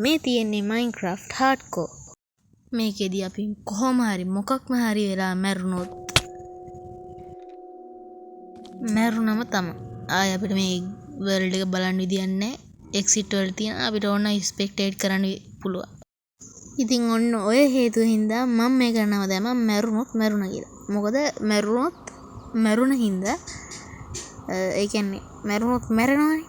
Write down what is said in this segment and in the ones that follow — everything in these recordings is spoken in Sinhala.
මේ තියෙන්නේ Minecraft hardcore. මේකෙදී අපි කොහොම හරි මොකක්ම හරි වෙලා මැරුණම තමයි. ආය අපිට මේ වර්ල්ඩ් එක බලන්න විදියක් නැහැ. එක්සිට් වල තියෙන අපිට ඕන ස්පෙක්ටේට් කරන්න පුළුවන්. ඉතින් ඔන්න ඔය හේතුව හින්දා මම මේක නම දැම්මා මැරුණා කියලා. මොකද මැරුණ හින්දා ඒ කියන්නේ මැරුණොත් මැරෙනවනේ.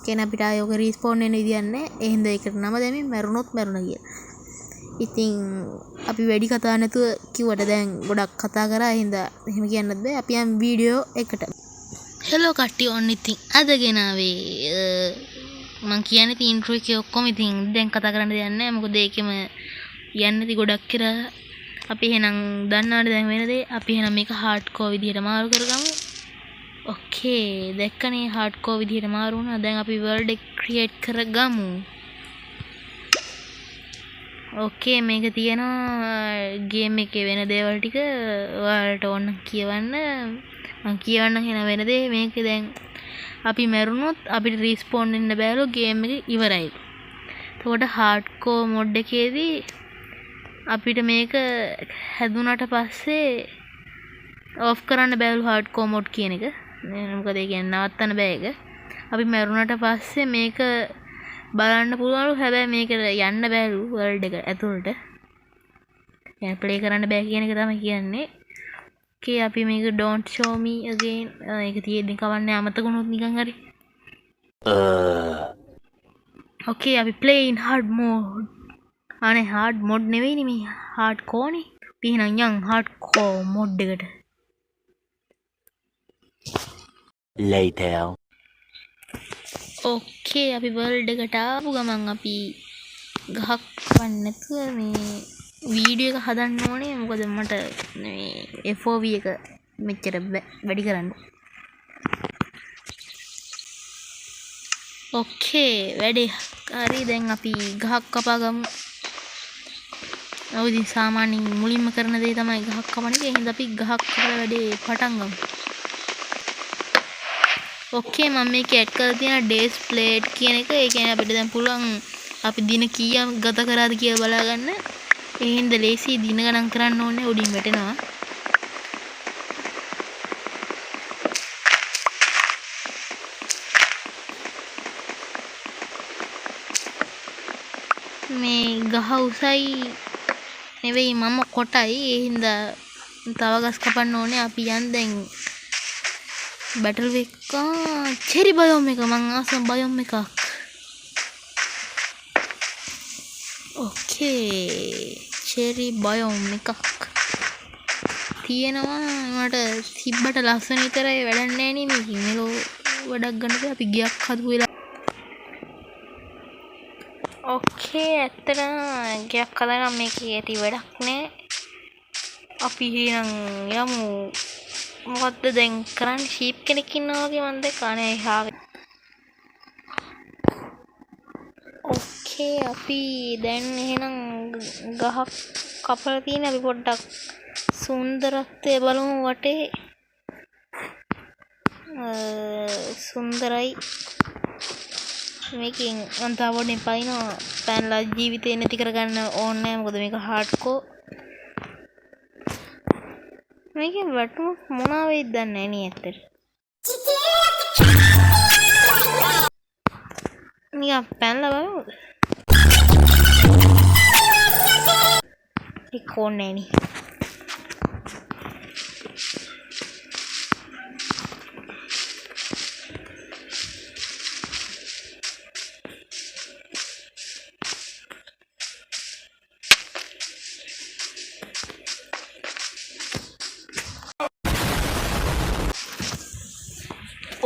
කියන අපිට ආයෝක රීස්පෝන් වෙන විදියක් නැහැ. ඒ හින්දා ඒකට නම දැම්මේ මැරුණොත් මැරුණා කියලා. ඉතින් අපි වැඩි කතා නැතුව කිව්වට දැන් ගොඩක් කතා කරා. ඒ හින්දා එහෙම කියන්නත් බෑ. අපි යම් වීඩියෝ එකට. හෙලෝ කට්ටිය ඔන්න ඉතින් අද ගෙනාවේ මං කියන්නේ තියෙන ඉන්ට්‍රෝ එකේ ඔක්කොම ඉතින් දැන් කතා කරන්න දෙයක් නැහැ. මොකද ඒකෙම යන්නේති ගොඩක් කියලා. අපි එහෙනම් දන්නවනේ දැන් වෙන දේ. අපි එහෙනම් මේක හાર્ඩ්කෝර් විදියට මාරු කරගමු. ඕකේ දැක්කනේ හાર્ඩ්කෝර් විදියට මාරු වුණා. දැන් අපි වර්ල්ඩ් එක ක්‍රියේට් කරගමු. ඕකේ මේක තියෙනවා ගේම් එකේ වෙන දේවල් ටික ඔයාලට ඕන කියවන්න. මම කියවන්න කියන වෙන දේ මේක දැන් අපි මැරුණොත් අපිට රීස්පෝන් වෙන්න බෑලු ගේම් එක ඉවරයි. එතකොට හાર્ඩ්කෝර් මොඩ් එකේදී අපිට මේක හැදුනට පස්සේ ඔෆ් කරන්න බෑලු හાર્ඩ්කෝර් මොඩ් කියන එක. මොකද ඒ කියන්නේ නවත්තන්න බෑ ඒක. අපි මැරුණට පස්සේ මේක බලන්න පුළුවන්ලු. හැබැයි මේක යන්න බෑලු වර්ල්ඩ් එක ඇතුළට. يعني ප්ලේ කරන්න බෑ කියන එක තමයි කියන්නේ. ඕකේ අපි මේක don't show me again ඒක තියෙන්නේ කවන්නේ අමතක වුණොත් නිකන් හරි. ඕකේ අපි play in hard mode. අනේ hard mode නෙවෙයිනේ මේ hardcore නේ. අපි එහෙනම් යන් hardcore mode එකට. later ඕකේ අපි වර්ල්ඩ් එකට ආපු ගමන් අපි ගහක් වන්න නැතුව මේ වීඩියෝ එක හදන්න ඕනේ. මොකද මට මේ FOV එක මෙච්චර වැඩි කරන්න. ඕකේ වැඩේ හරි. දැන් අපි ගහක් කපා ගමු. ඔව් ඉතින් සාමාන්‍යයෙන් මුලින්ම කරන දේ තමයි ගහක් කපන එක. එහෙනම් අපි ගහක් කපලා වැඩේ පටන් ගමු. ඕකේ මම මේක ඇඩ් කරලා තියෙන ඩේස් ප්ලේට් කියන එක. ඒ කියන්නේ අපිට දැන් පුළුවන් අපි දින කීයක් ගත කරාද කියලා බලා ගන්න. ඒ හින්දා ලේසි දින ගණන් කරන්න ඕනේ. උඩින් වැටෙනවා. මේ ගහ උසයි නෙවෙයි මම කොටයි. ඒ හින්දා තව ගස් කපන්න ඕනේ. අපි යන් දැන් බැටල් එක චෙරි බයෝම් එක මං ආසම බයෝම් එකක්. ඕකේ චෙරි බයෝම් එකක් තියෙනවා. මට තිබ්බට ලස්සන විතරයි වැඩක් නැහැ නේ මේකේ. මෙලෝ වැඩක් ගන්නද අපි ගියක් හදපු වෙලා. ඕකේ ඇත්තටම ගියක් හදලා මේකේ ඇති වැඩක් නැහැ. අපි එහෙනම් යමු. මොකද්ද දැන් කරන්නේ? ෂීප් කෙනෙක් ඉන්නවා වගේ මන් දැක්කා නේ එහාවේ. ඕකේ අපි දැන් එහෙනම් ගහක් කපලා තියෙන. අපි පොඩ්ඩක් සුන්දරත්වය බලමු වටේ. සුන්දරයි. මේකෙන් අන්තවඩේ පයින්නවා. පැනලා ජීවිතේ නැති කරගන්න ඕනේ නැහැ. මොකද මේක හાર્ඩ්කෝර්. මේකෙන් වැටුනොත් මොනවා වෙයිද දන්නේ නැහැ නේ ඇත්තට. නිකන් පැනලා බලමුද? ඒක ඕනේ නේ.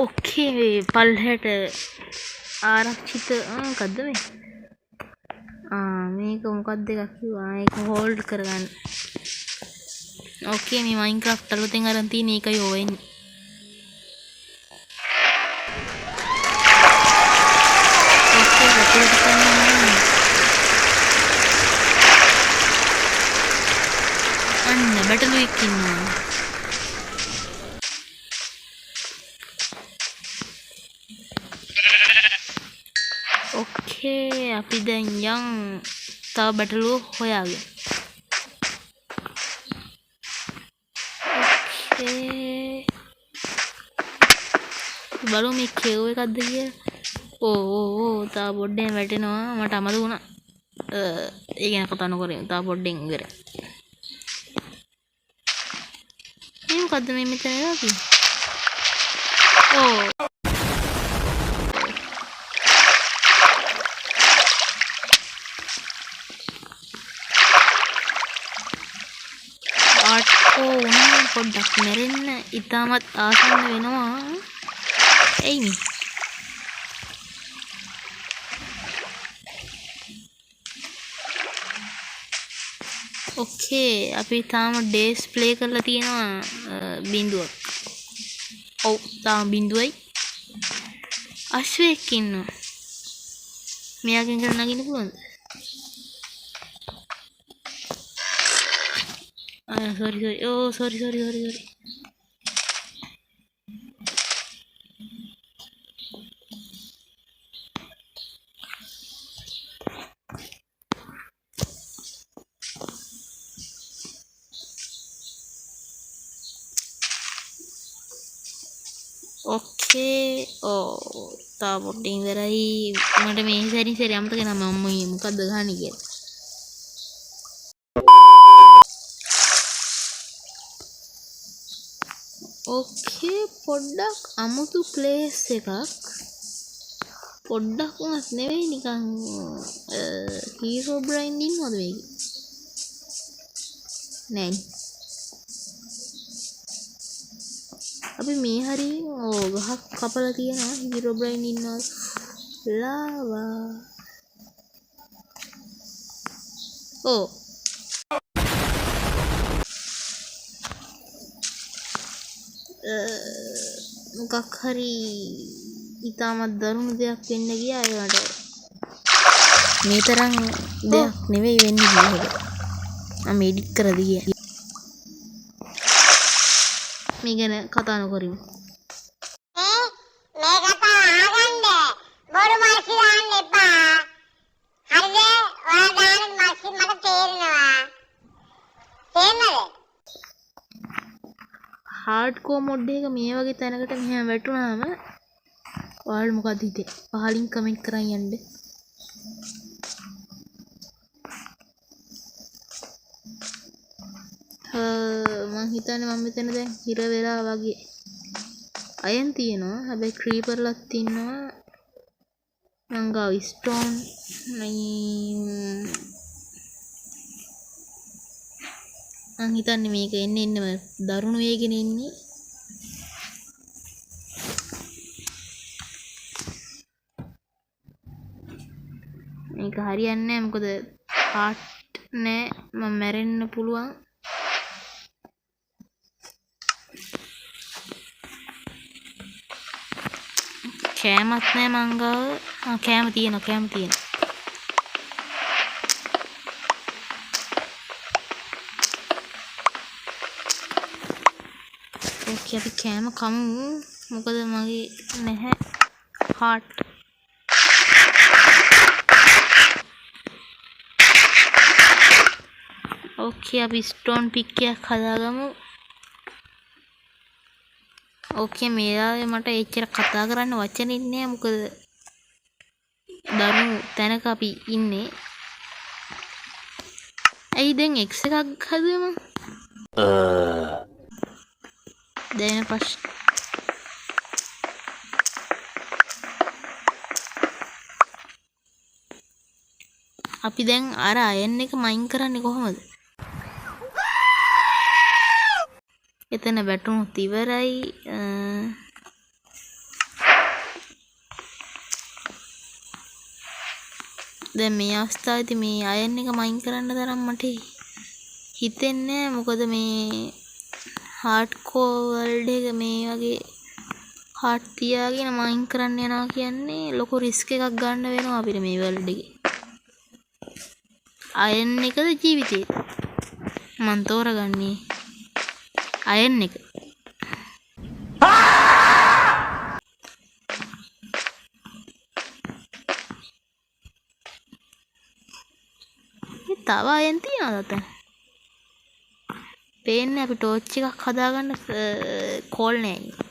ඕකේ පල්හැට ආරක්ෂිත මොකද්ද මේ? මේක මොකක්ද එකක් කිව්වා. ඒක හෝල්ඩ් කරගන්න. ඕකේ මේ Minecraft අලුතෙන් අරන් තියෙන එකයි ඔය වෙන්නේ. ඕකේ රෙකෝඩ් කරනවා. අන්න බටලු එක්ක ඉන්නවා. ඕකේ අපි දැන් යන් තව බැටළුව හොයාගෙන. බලමු මේ කෙව් එකක්ද කියලා. ඕ තව පොඩ්ඩෙන් වැටෙනවා. මට අමතක වුණා. ඒ ගැන කතා නොකරමු. තව පොඩ්ඩෙන් ඉවරයි. මේ මොකද්ද මේ මෙතන වෙලා තියෙන්නේ? ඕ ආට්කෝ උන් පොඩ්ඩක් මැරෙන්න ඉතාමත් ආසන්න වෙනවා. එයි මේ ඕකේ අපි තාම ඩේස් ප්ලේ කරලා තියෙනවා බිඳුවක්. ඔව් තාම බිඳුවයි. අශ්වයෙක් ඉන්නවා. මෙයාගෙන් කරන්න නගින්න පුළුවන්ද? sorry. ඕකේ තා පොඩ්ඩින් ඉවරයි. මට මේ සැරේ අමතක වෙනවා මම මොකද්ද ගහන්නේ කියලා. ඕකේ පොඩ්ඩක් අමුතු ප්ලේස් එකක්. පොඩ්ඩක් උනත් නෙවෙයි නිකන් හීරෝ බ්‍රයින් ඉන්නවද මේකේ? නෑ. අපි මේ හරිය ගහක් කපලා තියනවා. හීරෝ බ්‍රයින් ඉන්නවා. ලාවා. මොකක් හරි ඉතාමත් දරුණු දෙයක් වෙන්න ගියා ඒවට. මේ තරම් දෙයක් නෙවෙයි වෙන්නේ කියලා. මම එඩිට් කරලා ගියා. මේ ගැන කතා නොකරමු. මේ කතා අහගන්න බොරු මාසි දාන්න එපා. හරිද? ඔයා දාන මාසි මට තේරෙනවා. තේරෙනවද? හાર્ඩ්කෝර් මොඩ් එක මේ වගේ තැනකට මෙහෙම වැටුනාම ඔයාලා මොකද හිතේ? පහලින් කමෙන්ට් කරන් යන්න. මං හිතන්නේ මම මෙතන දැන් හිර වෙලා වගේ. අයන් තියෙනවා. හැබැයි ක්‍රීපර්ලත් ඉන්නවා. මං ගාව ස්ටෝන් මං හිතන්නේ මේක එන්න දරුණු වේගෙන එන්නේ. මේක හරියන්නේ නැහැ. මොකද හાર્ට් නෑ. මම මැරෙන්න පුළුවන්. කෑමත් නෑ මං ගාව. කෑම තියෙනවා. ඕකේ අපි කෑම කමු. මොකද මගේ නැහැ හાર્ට්. ඕකේ අපි ස්ටෝන් පික් එකක් හදාගමු. ඕකේ මේලාවේ මට එච්චර කතා කරන්න වචන ඉන්නේ නැහැ. මොකද දරුණු තැනක අපි ඉන්නේ. ඇයි දැන් X එකක් හදුවම? දැන් ප්‍රශ්න අපි දැන් අර අයන් එක මයින් කරන්නේ කොහොමද? එතන වැටුණොත් ඉවරයි. දැන් මේ අවස්ථාවේදී මේ අයන් එක මයින් කරන්න තරම් මට හිතෙන්නේ නැහැ. මොකද මේ හાર્ඩ්කෝර් වර්ල්ඩ් එක මේ වගේ හાર્ට් තියාගෙන මයින් කරන්න යනවා කියන්නේ ලොකු රිස්ක් එකක් ගන්න වෙනවා අපිට මේ වර්ල්ඩ් එකේ. අයන් එකද ජීවිතේ? මං තෝරගන්නේ අයන් එක. තව අයන් තියනවද අතන? පේන්නේ අපි ටෝච් එකක් හදාගන්න කෝල් නෑ.